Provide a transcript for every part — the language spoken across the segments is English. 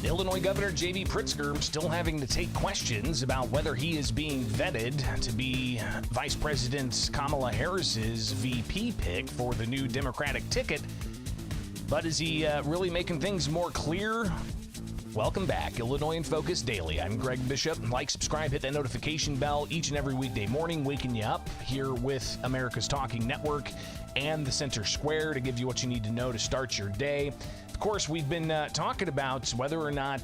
Illinois Governor J.B. Pritzker still having to take questions about whether he is being vetted to be Vice President Kamala Harris's VP pick for the new Democratic ticket. But is he really making things more clear? Welcome back, Illinois in Focus Daily. I'm Greg Bishop. Like, subscribe, hit that notification bell each and every weekday morning, waking you up here with America's Talking Network and the Center Square to give you what you need to know to start your day. Of course, we've been talking about whether or not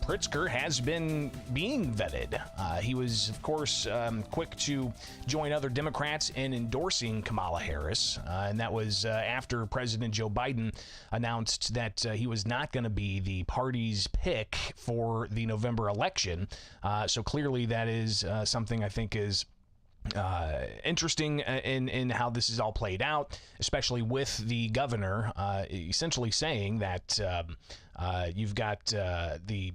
Pritzker has been being vetted. He was, of course, quick to join other Democrats in endorsing Kamala Harris, and that was after President Joe Biden announced that he was not going to be the party's pick for the November election. So clearly that is something I think is interesting in how this is all played out, especially with the governor essentially saying that you've got the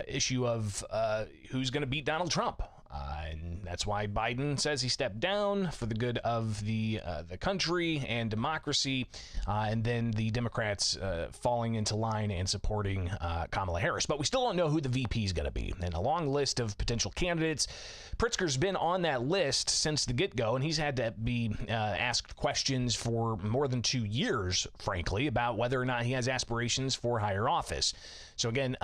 issue of who's going to beat Donald Trump. And that's why Biden says he stepped down for the good of the country and democracy, and then the Democrats falling into line and supporting Kamala Harris. But we still don't know who the VP is going to be. And a long list of potential candidates. Pritzker's been on that list since the get-go, and he's had to be asked questions for more than 2 years, frankly, about whether or not he has aspirations for higher office. So again,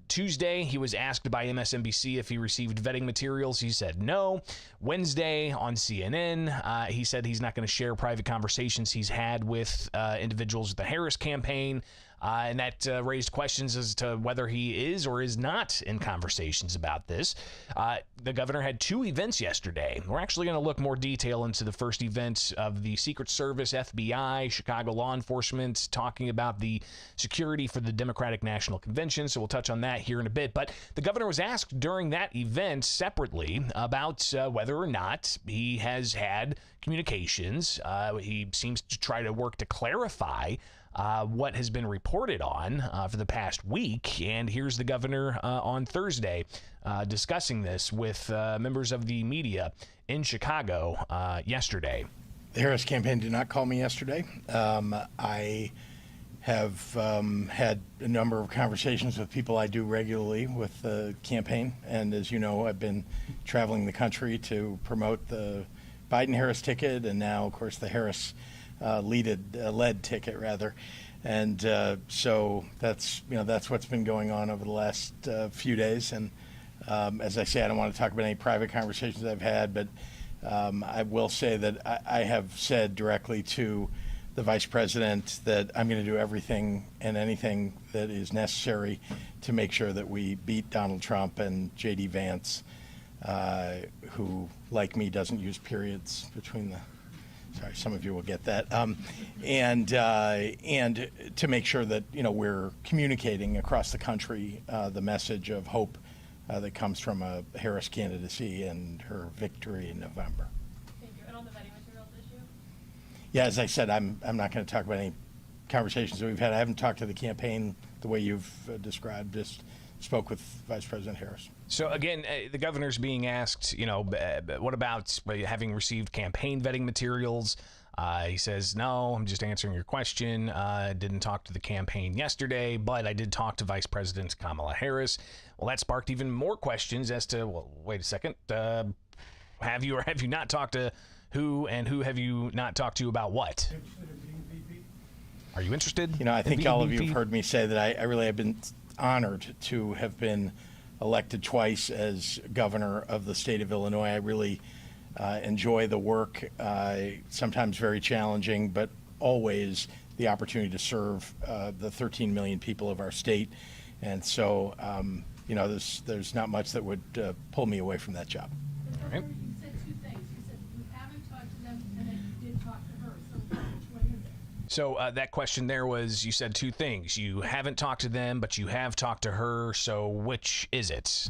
Tuesday, he was asked by MSNBC if he received vetting materials. He said no. Wednesday on CNN, he said he's not going to share private conversations he's had with individuals at the Harris campaign. And that raised questions as to whether he is or is not in conversations about this. The governor had 2 events yesterday. We're actually going to look more detail into the first event of the Secret Service, FBI, Chicago law enforcement, talking about the security for the Democratic National Convention. So we'll touch on that here in a bit. But the governor was asked during that event separately about whether or not he has had communications. He seems to try to work to clarify what has been reported on for the past week. And here's the governor on Thursday discussing this with members of the media in Chicago yesterday. The Harris campaign did not call me yesterday. I have had a number of conversations with people I do regularly with the campaign. And as you know, I've been traveling the country to promote the Biden-Harris ticket and now, of course, the Harris led ticket rather, and so that's what's been going on over the last few days. And as I say, I don't want to talk about any private conversations I've had, but I will say that I have said directly to the vice president that I'm going to do everything and anything that is necessary to make sure that we beat Donald Trump and J.D. Vance, who, like me, doesn't use periods between the. Sorry, some of you will get that. And to make sure that we're communicating across the country the message of hope that comes from a Harris candidacy and her victory in November. Thank you. And on the vetting materials issue? Yeah, as I said, I'm not going to talk about any conversations that we've had. I haven't talked to the campaign the way you've described. Just spoke with Vice President Harris. So again, the governor's being asked, what about having received campaign vetting materials? He says, no, I'm just answering your question. I didn't talk to the campaign yesterday, but I did talk to Vice President Kamala Harris. Well, that sparked even more questions as to, well, wait a second. Have you or have you not talked to who, and who have you not talked to about what? Are you interested? I think all of you have heard me say that I really have been honored to have been elected twice as governor of the state of Illinois. I really enjoy the work, sometimes very challenging, but always the opportunity to serve the 13 million people of our state. And so, there's not much that would pull me away from that job. You said two things. You said you haven't talked to them, and then you did talk to her. So which one is it? So that question there was, you said two things. You haven't talked to them, but you have talked to her. So which is it?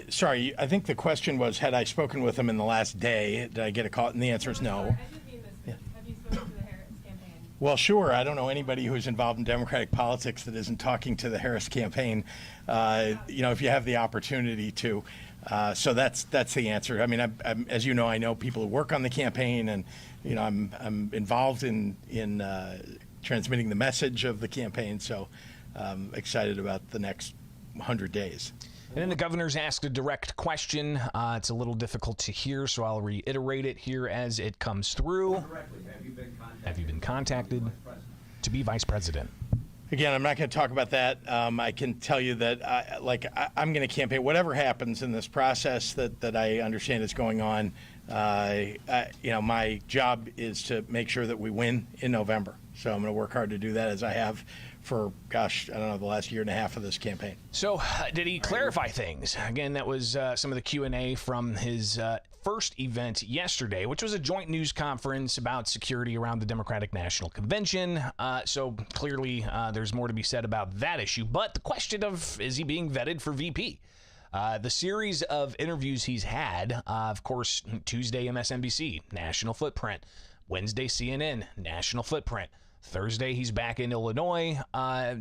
Sorry, I think the question was, had I spoken with them in the last day? Did I get a call? And the answer is no. I didn't mean this. Have you spoken to the Harris campaign? Well, sure. I don't know anybody who's involved in Democratic politics that isn't talking to the Harris campaign, if you have the opportunity to. So that's the answer. I mean, I'm, as you know, I know people who work on the campaign, and I'm involved in transmitting the message of the campaign. So I'm excited about the next 100 days. And then the governor's asked a direct question. It's a little difficult to hear, so I'll reiterate it here as it comes through. Have you been contacted to be vice president? Again, I'm not going to talk about that. I can tell you that I'm going to campaign. Whatever happens in this process that I understand is going on, my job is to make sure that we win in November. So I'm going to work hard to do that, as I have for, I don't know, the last year and a half of this campaign. So did he clarify things? Again, that was some of the Q&A from his first event yesterday, which was a joint news conference about security around the Democratic National Convention. So clearly there's more to be said about that issue. But the question of, is he being vetted for VP? The series of interviews he's had, of course, Tuesday MSNBC, national footprint. Wednesday CNN, national footprint. Thursday, he's back in Illinois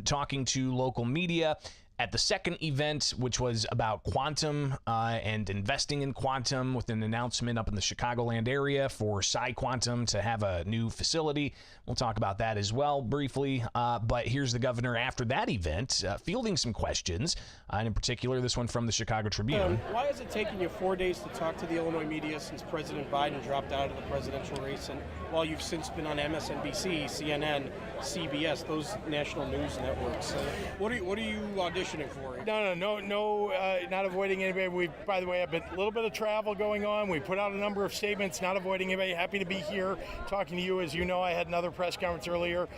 talking to local media. At the second event, which was about quantum and investing in quantum, with an announcement up in the Chicagoland area for PsiQuantum to have a new facility. We'll talk about that as well briefly. But here's the governor after that event fielding some questions, and in particular, this one from the Chicago Tribune. Why has it taken you 4 days to talk to the Illinois media since President Biden dropped out of the presidential race, and while you've since been on MSNBC, CNN, CBS, those national news networks? What are you auditioning for? No, not avoiding anybody. By the way, I've been a little bit of travel going on. We put out a number of statements, not avoiding anybody. Happy to be here talking to you. As you know, I had another press conference earlier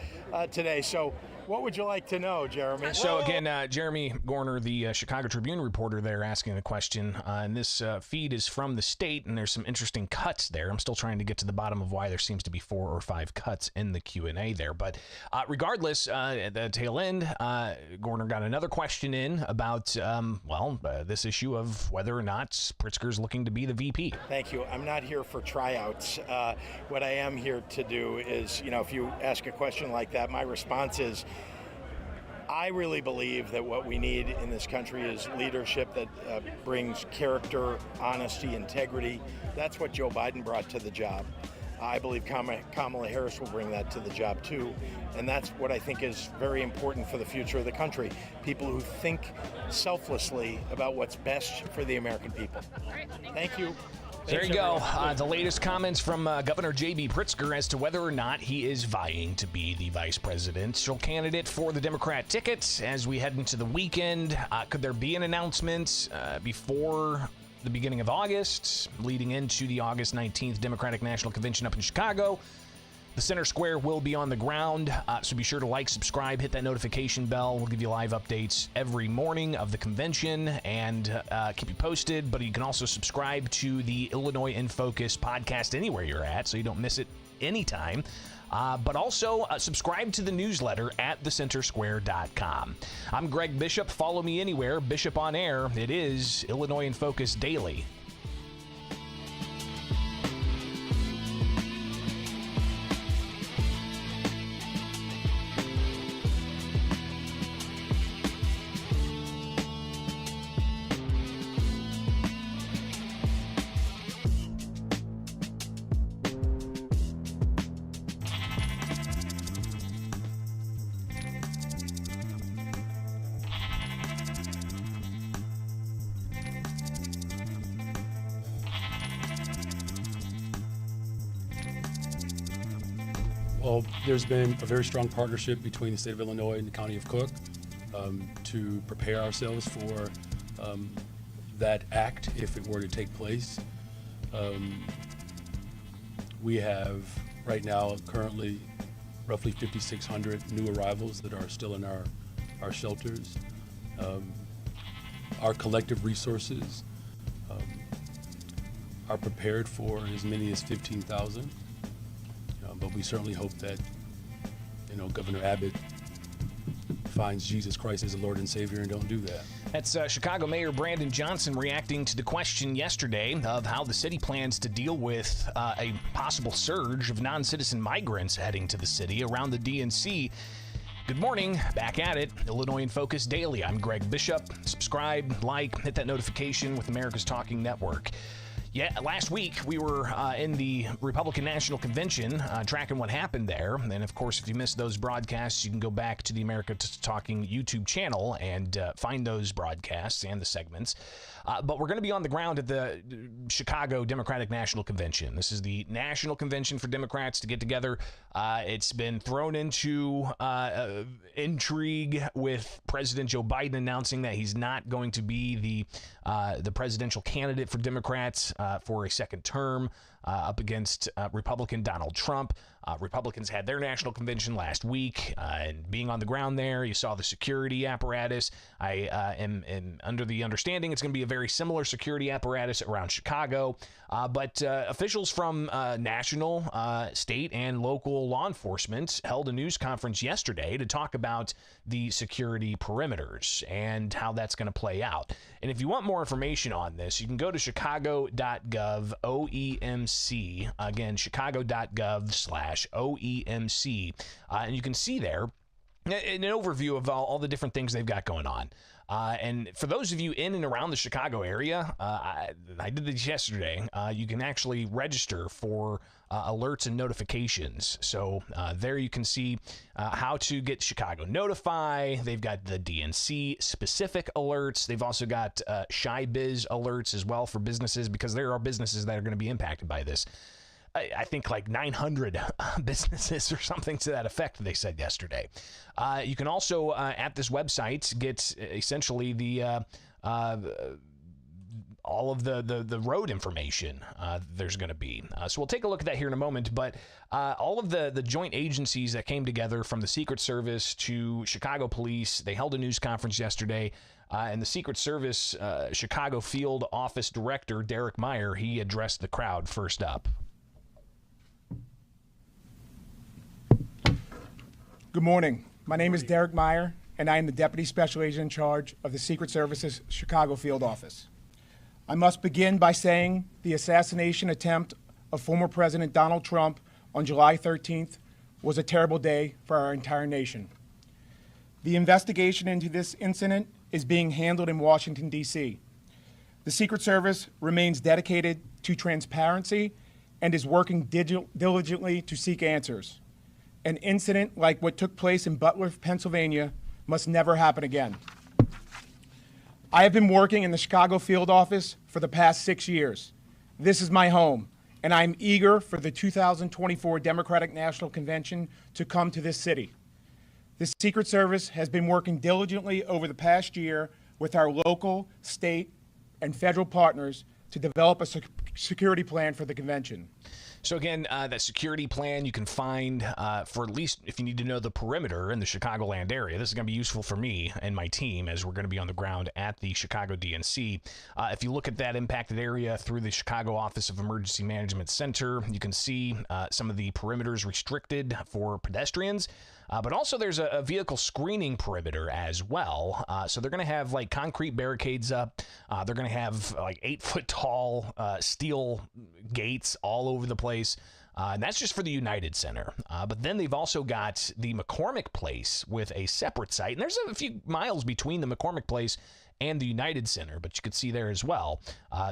today. So what would you like to know, Jeremy? So again, Jeremy Gorner, the Chicago Tribune reporter there, asking the question. And this feed is from the state, and there's some interesting cuts there. I'm still trying to get to the bottom of why there seems to be 4 or 5 cuts in the Q&A there. But regardless, at the tail end, Gorner got another question in about, this issue of whether or not Pritzker's looking to be the VP. Thank you. I'm not here for tryouts. What I am here to do is, if you ask a question like that, my response is, I really believe that what we need in this country is leadership that brings character, honesty, integrity. That's what Joe Biden brought to the job. I believe Kamala Harris will bring that to the job too. And that's what I think is very important for the future of the country. People who think selflessly about what's best for the American people. Thank you. There you go. The latest comments from Governor J.B. Pritzker as to whether or not he is vying to be the vice presidential candidate for the Democrat ticket as we head into the weekend. Could there be an announcement before the beginning of August, leading into the August 19th Democratic National Convention up in Chicago? The Center Square will be on the ground, so be sure to like, subscribe, hit that notification bell. We'll give you live updates every morning of the convention and keep you posted. But you can also subscribe to the Illinois in Focus podcast anywhere you're at, so you don't miss it anytime. But also subscribe to the newsletter at thecentersquare.com. I'm Greg Bishop. Follow me anywhere. Bishop on Air. It is Illinois in Focus Daily. Well, there's been a very strong partnership between the state of Illinois and the county of Cook to prepare ourselves for that act if it were to take place. We have right now currently roughly 5,600 new arrivals that are still in our shelters. Our collective resources are prepared for as many as 15,000, but we certainly hope that Governor Abbott finds Jesus Christ as the Lord and Savior and don't do that. That's Chicago Mayor Brandon Johnson reacting to the question yesterday of how the city plans to deal with a possible surge of non-citizen migrants heading to the city around the DNC. Good morning, back at it, Illinois in Focus Daily. I'm Greg Bishop. Subscribe, like, hit that notification with America's Talking Network. Yeah, last week we were in the Republican National Convention tracking what happened there. And of course, if you missed those broadcasts, you can go back to the America Talking YouTube channel and find those broadcasts and the segments. But we're going to be on the ground at the Chicago Democratic National Convention. This is the national convention for Democrats to get together. It's been thrown into intrigue with President Joe Biden announcing that he's not going to be the presidential candidate for Democrats for a second term up against Republican Donald Trump. Republicans had their national convention last week, and being on the ground there, you saw the security apparatus. I am under the understanding it's going to be a very similar security apparatus around Chicago, but officials from national, state, and local law enforcement held a news conference yesterday to talk about the security perimeters and how that's going to play out. And if you want more information on this, you can go to chicago.gov OEMC. Again, chicago.gov/OEMC. And you can see there an overview of all the different things they've got going on. And for those of you in and around the Chicago area, I did this yesterday. You can actually register for alerts and notifications. So there you can see how to get Chicago Notify. They've got the DNC specific alerts. They've also got Shy Biz alerts as well for businesses, because there are businesses that are going to be impacted by this. I think like 900 businesses or something to that effect, they said yesterday. You can also, at this website, get essentially the all of the road information there's going to be. So we'll take a look at that here in a moment. But all of the joint agencies that came together, from the Secret Service to Chicago Police, they held a news conference yesterday. And the Secret Service Chicago Field Office Director, Derek Meyer, he addressed the crowd first up. Good morning. My name is Derek Meyer, and I am the Deputy Special Agent in charge of the Secret Service's Chicago Field Office. I must begin by saying the assassination attempt of former President Donald Trump on July 13th was a terrible day for our entire nation. The investigation into this incident is being handled in Washington, D.C. The Secret Service remains dedicated to transparency and is working diligently to seek answers. An incident like what took place in Butler, Pennsylvania, must never happen again. I have been working in the Chicago Field Office for the past 6 years. This is my home, and I am eager for the 2024 Democratic National Convention to come to this city. The Secret Service has been working diligently over the past year with our local, state, and federal partners to develop a security plan for the convention. So again, that security plan you can find for, at least if you need to know the perimeter in the Chicagoland area. This is going to be useful for me and my team as we're going to be on the ground at the Chicago DNC. If you look at that impacted area through the Chicago Office of Emergency Management Center, you can see some of the perimeters restricted for pedestrians. But also there's a vehicle screening perimeter as well. So they're going to have like concrete barricades up. They're going to have like 8-foot tall steel gates all over the place. And that's just for the United Center. But then they've also got the McCormick Place with a separate site. And there's a few miles between the McCormick Place and the United Center, but you could see there as well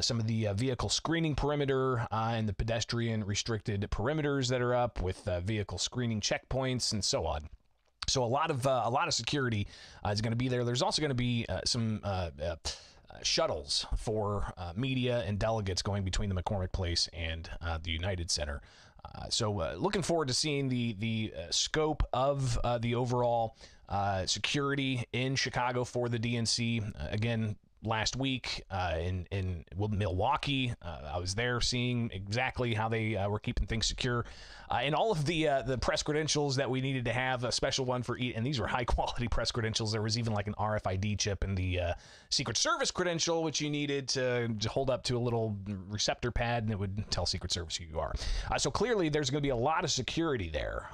some of the vehicle screening perimeter and the pedestrian restricted perimeters that are up with vehicle screening checkpoints and so on. So a lot of security is going to be there. There's also going to be some shuttles for media and delegates going between the McCormick Place and the United Center. So looking forward to seeing the scope of the overall security in Chicago for the DNC. Again, last week in Milwaukee. I was there seeing exactly how they were keeping things secure. And all of the press credentials that we needed to have, a special one for each, and these were high-quality press credentials. There was even like an RFID chip in the Secret Service credential, which you needed to hold up to a little receptor pad, and it would tell Secret Service who you are. So clearly there's going to be a lot of security there.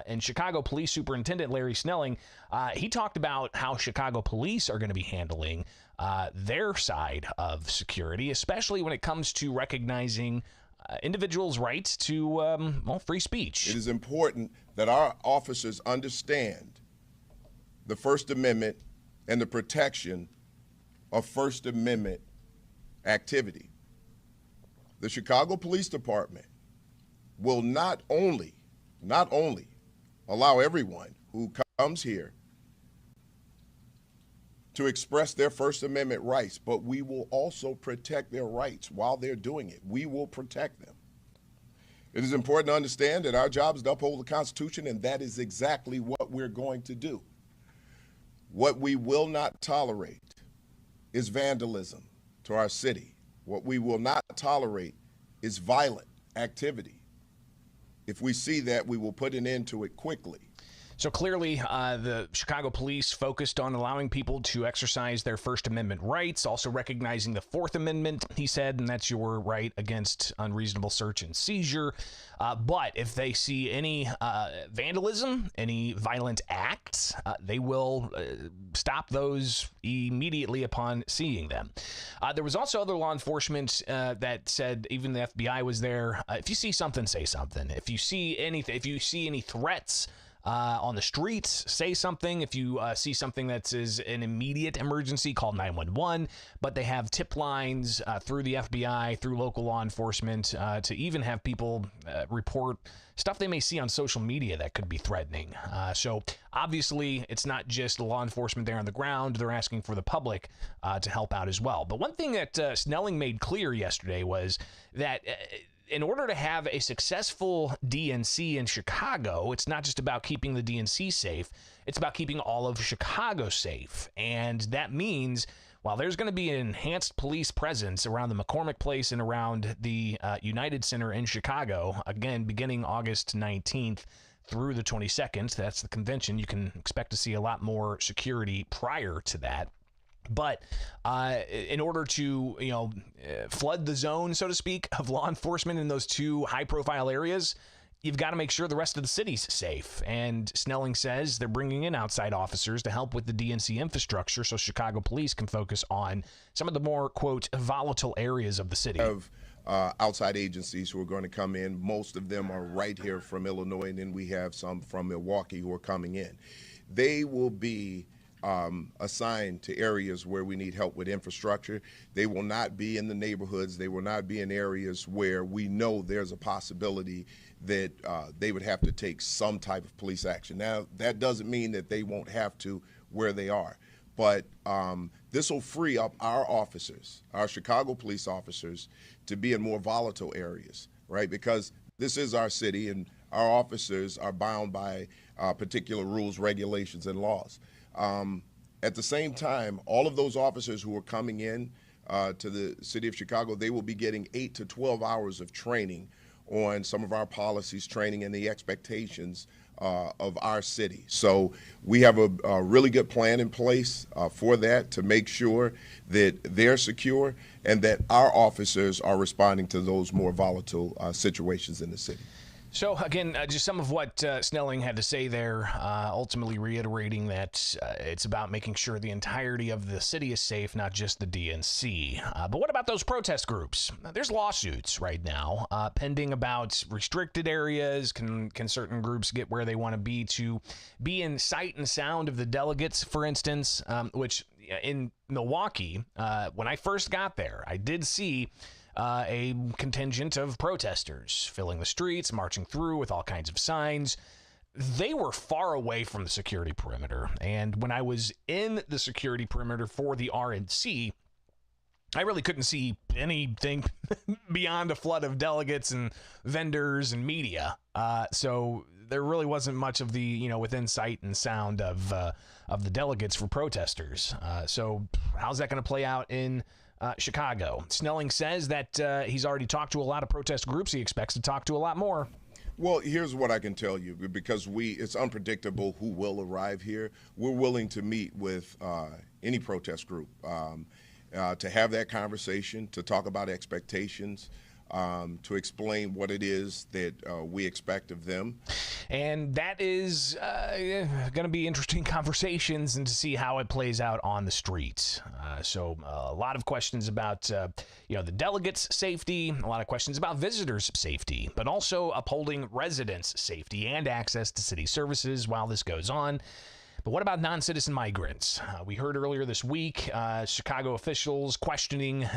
And Chicago Police Superintendent Larry Snelling, he talked about how Chicago police are going to be handling their side of security, especially when it comes to recognizing individuals' rights to free speech. It is important that our officers understand the First Amendment and the protection of First Amendment activity. The Chicago Police Department will not only allow everyone who comes here to express their First Amendment rights, but we will also protect their rights while they're doing it. We will protect them. It is important to understand that our job is to uphold the Constitution, and that is exactly what we're going to do. What we will not tolerate is vandalism to our city. What we will not tolerate is violent activity. If we see that, we will put an end to it quickly. So clearly, the Chicago police focused on allowing people to exercise their First Amendment rights, also recognizing the Fourth Amendment, he said, and that's your right against unreasonable search and seizure. But if they see any vandalism, any violent acts, they will stop those immediately upon seeing them. There was also other law enforcement that said, even the FBI was there, if you see something, say something. If you see anything, if you see any threats on the streets, say something. If you see something that is an immediate emergency, call 911. But they have tip lines through the FBI, through local law enforcement, to even have people report stuff they may see on social media that could be threatening. So obviously, it's not just law enforcement there on the ground. They're asking for the public to help out as well. But one thing that Snelling made clear yesterday was that in order to have a successful DNC in Chicago, it's not just about keeping the DNC safe, it's about keeping all of Chicago safe. And that means while there's going to be an enhanced police presence around the McCormick Place and around the United Center in Chicago, again, beginning August 19th through the 22nd, that's the convention, you can expect to see a lot more security prior to that. But in order to, flood the zone, so to speak, of law enforcement in those two high-profile areas, you've got to make sure the rest of the city's safe. And Snelling says they're bringing in outside officers to help with the DNC infrastructure so Chicago police can focus on some of the more, quote, volatile areas of the city. Of outside agencies who are going to come in. Most of them are right here from Illinois, and then we have some from Milwaukee who are coming in. They will be assigned to areas where we need help with infrastructure. They will not be in the neighborhoods. They will not be in areas where we know there's a possibility that they would have to take some type of police action. Now, that doesn't mean that they won't have to where they are, but this will free up our officers, our Chicago police officers, to be in more volatile areas, right? Because this is our city, and our officers are bound by particular rules, regulations, and laws. At the same time, all of those officers who are coming in to the city of Chicago, they will be getting 8 to 12 hours of training on some of our policies, training, and the expectations of our city. So we have a really good plan in place for that, to make sure that they're secure and that our officers are responding to those more volatile situations in the city. So, again, just some of what Snelling had to say there, ultimately reiterating that it's about making sure the entirety of the city is safe, not just the DNC. But what about those protest groups? There's lawsuits right now pending about restricted areas. Can certain groups get where they want to be in sight and sound of the delegates, for instance, which in Milwaukee, when I first got there, I did see a contingent of protesters filling the streets, marching through with all kinds of signs. They were far away from the security perimeter. And when I was in the security perimeter for the RNC, I really couldn't see anything beyond a flood of delegates and vendors and media. So there really wasn't much of the, within sight and sound of the delegates for protesters. So how's that going to play out in Chicago? Snelling says that he's already talked to a lot of protest groups. He expects to talk to a lot more. Well, here's what I can tell you, because it's unpredictable who will arrive here. We're willing to meet with any protest group to have that conversation, to talk about expectations, to explain what it is that we expect of them. And that is going to be interesting conversations and to see how it plays out on the streets. So a lot of questions about, the delegates' safety, a lot of questions about visitors' safety, but also upholding residents' safety and access to city services while this goes on. But what about non-citizen migrants? We heard earlier this week Chicago officials questioning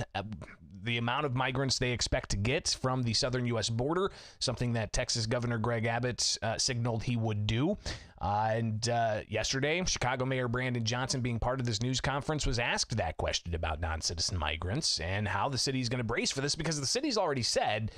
the amount of migrants they expect to get from the southern U.S. border, something that Texas Governor Greg Abbott signaled he would do. And yesterday, Chicago Mayor Brandon Johnson, being part of this news conference, was asked that question about non-citizen migrants and how the city is going to brace for this, because the city's already said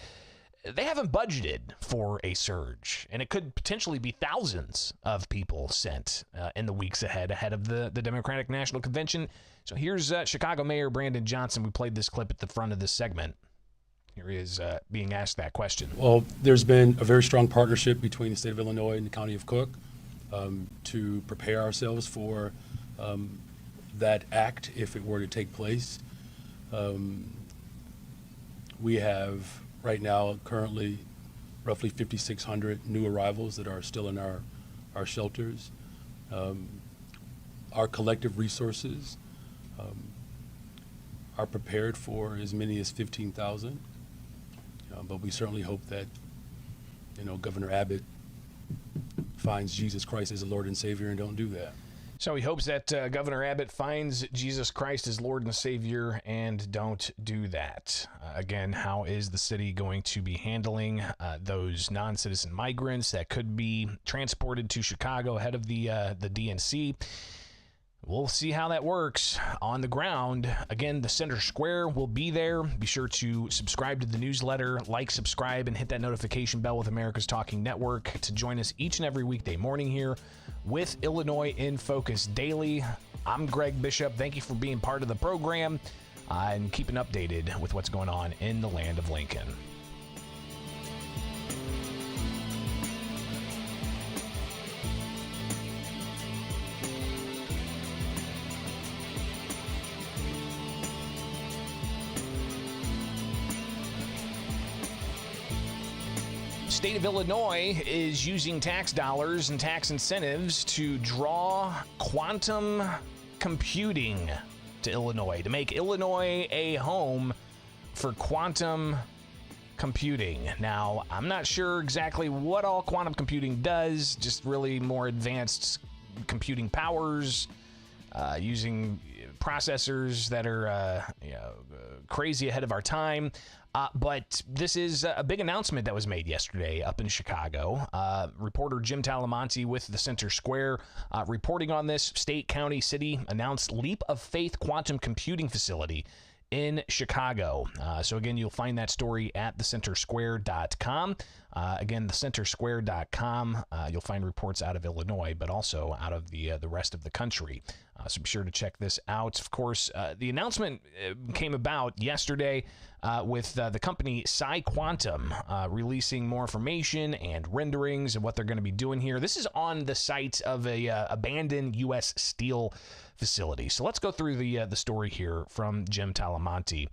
they haven't budgeted for a surge, and it could potentially be thousands of people sent in the weeks ahead of the Democratic National Convention. So here's Chicago Mayor Brandon Johnson. We played this clip at the front of this segment. Here he is being asked that question. Well, there's been a very strong partnership between the state of Illinois and the county of Cook to prepare ourselves for that act if it were to take place. We have right now currently roughly 5,600 new arrivals that are still in our shelters. Our collective resources are prepared for as many as 15,000, but we certainly hope that Governor Abbott finds Jesus Christ as the Lord and Savior and don't do that. So he hopes that Governor Abbott finds Jesus Christ as Lord and Savior and don't do that. Again, how is the city going to be handling those non-citizen migrants that could be transported to Chicago ahead of the DNC? We'll see how that works on the ground. Again, the Center Square will be there. Be sure to subscribe to the newsletter, subscribe, and hit that notification bell with America's Talking Network to join us each and every weekday morning here with Illinois in Focus Daily. I'm Greg Bishop. Thank you for being part of the program and keeping updated with what's going on in the land of Lincoln. State of Illinois is using tax dollars and tax incentives to draw quantum computing to Illinois, to make Illinois a home for quantum computing. Now, I'm not sure exactly what all quantum computing does, just really more advanced computing powers, using processors that are crazy ahead of our time. But this is a big announcement that was made yesterday up in Chicago. Reporter Jim Talamonte with the Center Square reporting on this. State, county, city announced Leap of Faith quantum computing facility in Chicago. So again, you'll find that story at thecentersquare.com. Again, thecentersquare.com. You'll find reports out of Illinois, but also out of the rest of the country. So be sure to check this out. Of course, the announcement came about yesterday with the company PsiQuantum releasing more information and renderings of what they're going to be doing here. This is on the site of a abandoned U.S. Steel facility. So let's go through the story here from Jim Talamonte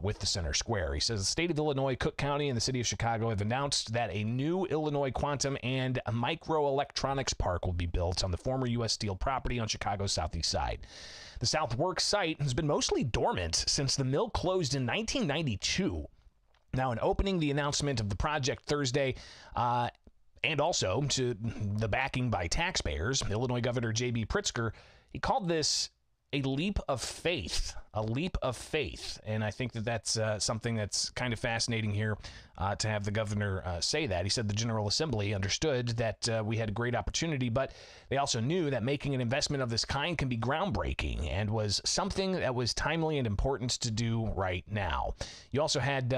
with the Center Square. He says the state of Illinois, Cook County, and the city of Chicago have announced that a new Illinois quantum and microelectronics park will be built on the former U.S. Steel property on Chicago's southeast side. The South Works site has been mostly dormant since the mill closed in 1992. Now, in opening the announcement of the project Thursday, and also to the backing by taxpayers, Illinois Governor J.B. Pritzker, he called this a leap of faith, And I think that that's something that's kind of fascinating here to have the governor say that. He said the General Assembly understood that we had a great opportunity, but they also knew that making an investment of this kind can be groundbreaking and was something that was timely and important to do right now. You also had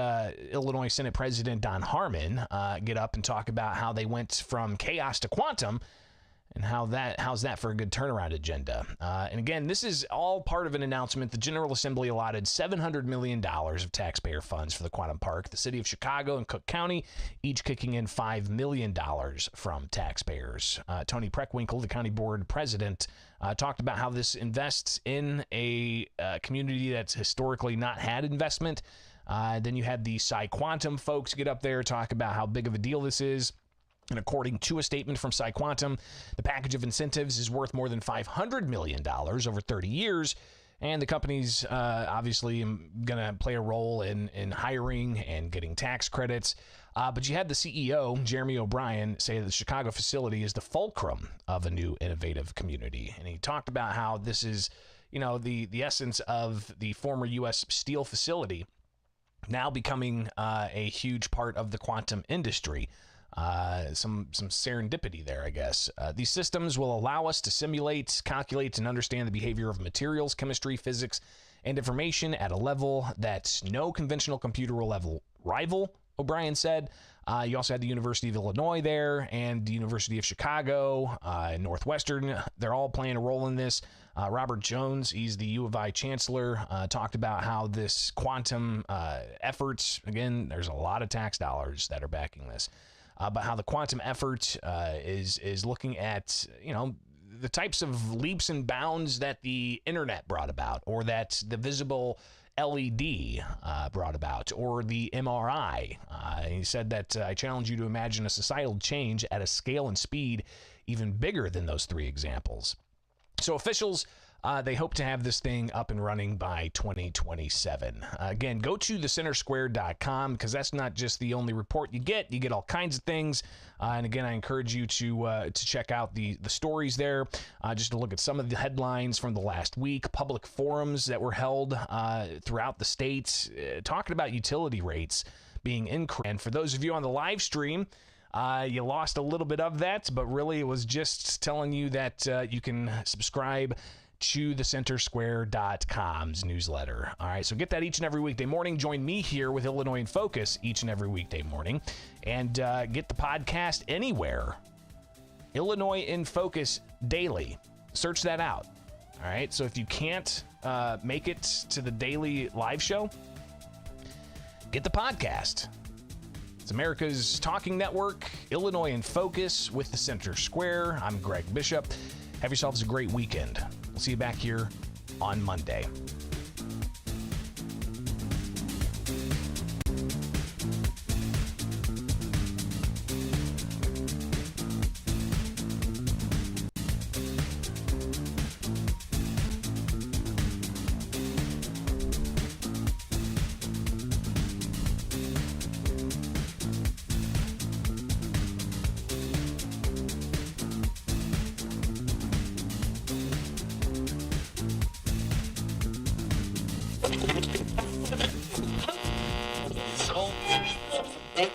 Illinois Senate President Don Harmon get up and talk about how they went from chaos to quantum, and how's that for a good turnaround agenda? And again, this is all part of an announcement. The General Assembly allotted $700 million of taxpayer funds for the Quantum Park. The city of Chicago and Cook County each kicking in $5 million from taxpayers. Tony Preckwinkle, the county board president, talked about how this invests in a community that's historically not had investment. Then you had the PsiQuantum folks get up there, talk about how big of a deal this is. And according to a statement from PsiQuantum, the package of incentives is worth more than $500 million over 30 years. And the company's obviously going to play a role in hiring and getting tax credits. But you had the CEO, Jeremy O'Brien, say that the Chicago facility is the fulcrum of a new innovative community. And he talked about how this is, the essence of the former U.S. Steel facility now becoming a huge part of the quantum industry. Some serendipity there, I guess. These systems will allow us to simulate, calculate, and understand the behavior of materials, chemistry, physics, and information at a level that no conventional computer will rival, O'Brien said. You also had the University of Illinois there and the University of Chicago, Northwestern. They're all playing a role in this. Robert Jones, he's the U of I chancellor, talked about how this quantum efforts, again, there's a lot of tax dollars that are backing this. But how the quantum effort is looking at, the types of leaps and bounds that the internet brought about, or that the visible LED brought about, or the MRI. He said that I challenge you to imagine a societal change at a scale and speed even bigger than those three examples. So officials, they hope to have this thing up and running by 2027. Again, go to thecentersquare.com, because that's not just the only report you get. You get all kinds of things. And again, I encourage you to check out the stories there, just to look at some of the headlines from the last week, public forums that were held throughout the state, talking about utility rates being increased. And for those of you on the live stream, you lost a little bit of that, but really it was just telling you that you can subscribe to thecentersquare.com's newsletter. All right, so get that each and every weekday morning. Join me here with Illinois in Focus each and every weekday morning, and get the podcast anywhere. Illinois in Focus Daily. Search that out. All right, so if you can't make it to the daily live show, get the podcast. It's America's talking network, Illinois in Focus with the Center Square. I'm Greg Bishop. Have yourselves a great weekend. We'll see you back here on Monday.